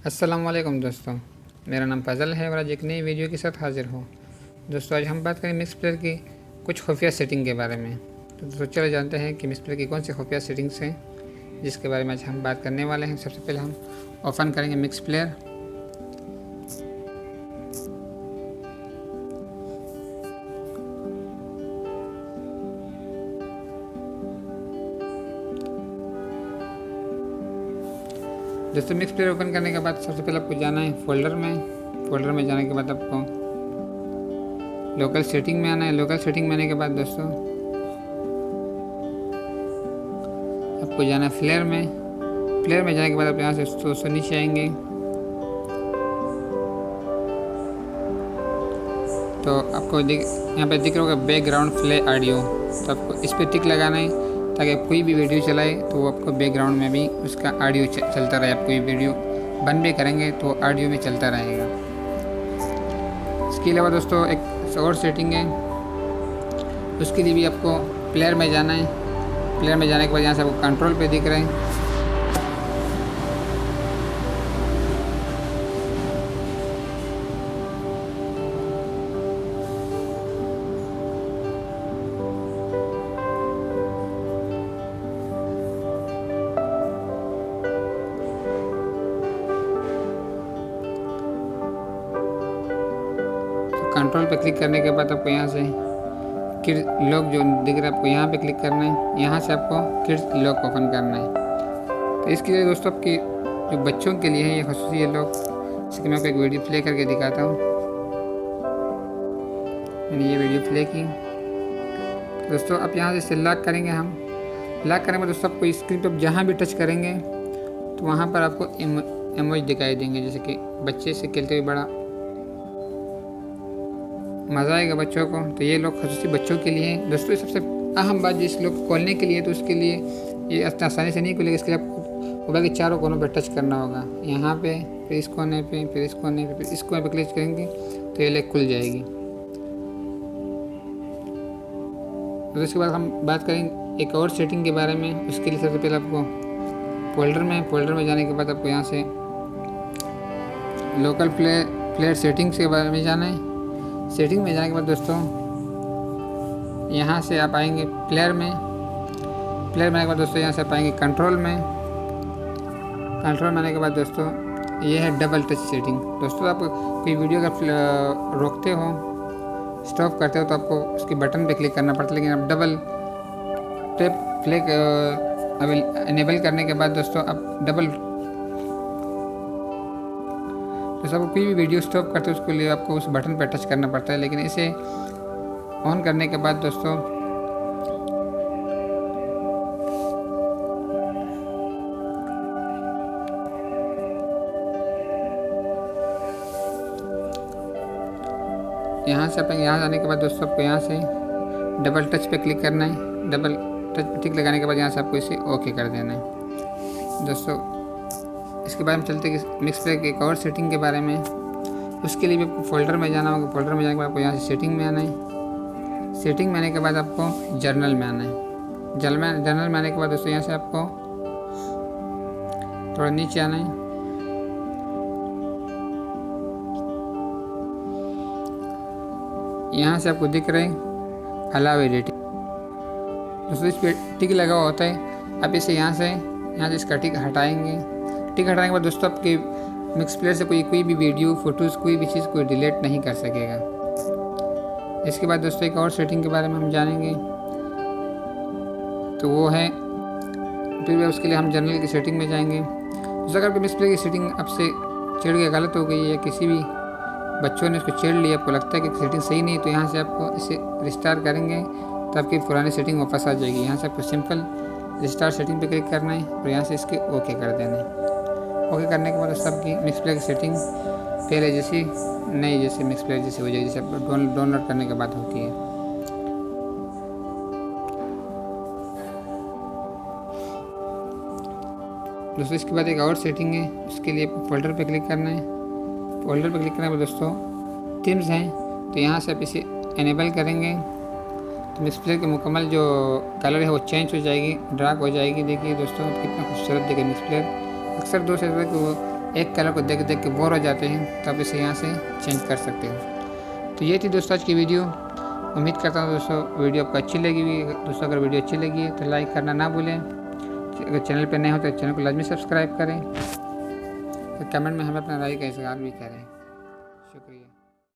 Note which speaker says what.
Speaker 1: अस्सलाम वालेकुम दोस्तों, मेरा नाम फजल है और आज एक नई वीडियो के साथ हाज़िर हूँ। दोस्तों आज हम बात करें मिक्स प्लेयर की कुछ खुफिया सेटिंग के बारे में। तो दोस्तों चलो जानते हैं कि मिक्स प्लेयर की कौन सी खुफिया सेटिंग्स हैं जिसके बारे में आज हम बात करने वाले हैं। सबसे पहले हम ओपन करेंगे मिक्स प्लेयर। दोस्तों मिक्स प्लेयर ओपन करने के बाद सबसे पहले आपको जाना है फोल्डर में जाने के बाद आपको लोकल सेटिंग में आना है। लोकल सेटिंग में आने के बाद दोस्तों आपको जाना है फ्लेयर में जाने के बाद आप यहाँ से दोस्तों नीचे आएंगे तो आपको यहाँ पे दिख रहा होगा बैकग्राउंड प्ले ऑडियो। तो आपको इस पर टिक लगाना है ताकि कोई भी वीडियो चलाए तो वो आपको बैकग्राउंड में भी उसका ऑडियो चलता रहे। आप कोई वीडियो बंद भी करेंगे तो ऑडियो भी चलता रहेगा। इसके अलावा दोस्तों एक और सेटिंग है, उसके लिए भी आपको प्लेयर में जाना है। प्लेयर में जाने के बाद यहाँ से आपको कंट्रोल पे दिख रहे हैं, कंट्रोल पे क्लिक करने के बाद आपको यहाँ से किड्स लॉक जो दिख रहा है आपको यहाँ पे क्लिक करना है। यहाँ से आपको किड्स लॉक ओपन करना है। तो इसके लिए दोस्तों आपके जो बच्चों के लिए है ये खसूसी है लॉक। इसके मैं आपको एक वीडियो प्ले करके दिखाता हूँ। मैंने ये वीडियो प्ले की। दोस्तों आप यहाँ से लॉक करेंगे। हम लॉक करेंगे दोस्तों आपको स्क्रीन पर जहाँ भी टच करेंगे तो वहाँ पर आपको इमोज दिखाई देंगे, जैसे कि बच्चे से खेलते हुए बड़ा मज़ा आएगा बच्चों को। तो ये लोग खसूसी बच्चों के लिए हैं। दोस्तों सबसे अहम बात जिस लोग खोलने के लिए तो उसके लिए ये आसानी से नहीं खुलेगा। इसके लिए आपको मोबाइल के चारों कोनों पर टच करना होगा। यहाँ पे फिर इस कोने पे फिर इस कोने पे फिर इस कोने पे क्लिक करेंगे तो ये लेग खुल जाएगी। तो इसके बाद हम बात करेंगे एक और सेटिंग के बारे में। उसके लिए सबसे पहले आपको फोल्डर में जाने के बाद आपको यहाँ से लोकल प्लेयर सेटिंग्स के बारे में जाना है। सेटिंग में जाने के बाद दोस्तों यहाँ से आप आएंगे प्लेयर में आने के बाद दोस्तों यहाँ से आप आएंगे कंट्रोल में आने के बाद दोस्तों ये है डबल टच सेटिंग। दोस्तों आप कोई वीडियो अगर रोकते हो स्टॉप करते हो तो आपको उसके बटन पे क्लिक करना पड़ता है, लेकिन आप डबल टैप क्लिक इनेबल करने के बाद दोस्तों आप आपको कोई भी वीडियो स्टॉप करते हो उसके लिए आपको उस बटन पर टच करना पड़ता है। लेकिन इसे ऑन करने के बाद दोस्तों यहाँ से अपन यहाँ जाने के बाद दोस्तों आपको यहाँ से डबल टच पे क्लिक करना है। डबल टच टिक लगाने के बाद यहाँ से आपको इसे ओके कर देना है। दोस्तों इसके बारे में चलते हैं मिक्स प्लेयर की एक और सेटिंग के बारे में। उसके लिए भी आपको फोल्डर में जाना होगा। फोल्डर में जाने के बाद आपको यहाँ से सेटिंग में आना है। सेटिंग में आने के बाद आपको जर्नल में आना है। जर्नल में आने के बाद दोस्तों यहाँ से आपको थोड़ा नीचे आना है। यहाँ से आपको दिख रहे हैं अलाउ एडिटिंग। दोस्तों इस पर टिक लगा हुआ होता है। आप इसे यहाँ से इसका टिक हटाएंगे। टिक हटाने के बाद दोस्तों आपके मिक्स प्लेयर से कोई भी वीडियो फोटोज़ कोई भी चीज़ कोई डिलीट नहीं कर सकेगा। इसके बाद दोस्तों एक और सेटिंग के बारे में हम जानेंगे तो वो है फिर उसके लिए हम जनरल की सेटिंग में जाएंगे। दोस्तों अगर मिक्स प्लेयर की सेटिंग आपसे छेड़ के गलत हो गई है, किसी भी बच्चों ने उसको छेड़ लिया, आपको लगता है कि सेटिंग सही नहीं, तो यहाँ से आपको इसे रिस्टार्ट करेंगे तो आपकी पुरानी सेटिंग वापस आ जाएगी। यहाँ से आपको सिंपल रिस्टार्ट सेटिंग पे क्लिक करना है और यहाँ से इसके ओके कर देना है। ओके करने के बाद सबकी मिक्स प्लेयर की सेटिंग पहले जैसी नई जैसे मिक्स प्लेयर जैसी हो जाएगी, जैसे डाउनलोड करने के बाद होती है। दोस्तों इसके बाद एक और सेटिंग है, उसके लिए फोल्डर पे क्लिक करना है। फोल्डर पे क्लिक करने के बाद दोस्तों थीम्स हैं तो यहाँ से आप इसे इनेबल करेंगे तो मिक्स प्लेयर के मुकम्मल जो कलर है वो चेंज हो जाएगी, डार्क हो जाएगी। देखिए दोस्तों कितना खूबसूरत देखिए मिक्स प्लेयर। अक्सर दोस्त ऐसा कि वो एक कलर को देख देख के बोर हो जाते हैं, तब इसे यहाँ से चेंज कर सकते हो। तो ये थी दोस्तों आज की वीडियो। उम्मीद करता हूँ दोस्तों वीडियो आपको अच्छी लगी हुई। दोस्तों अगर वीडियो अच्छी लगी है तो लाइक करना ना भूलें। अगर चैनल पर नए हो तो चैनल को लाजमी सब्सक्राइब करें। तो कमेंट में हमें अपना राय का इजहार भी करें। शुक्रिया।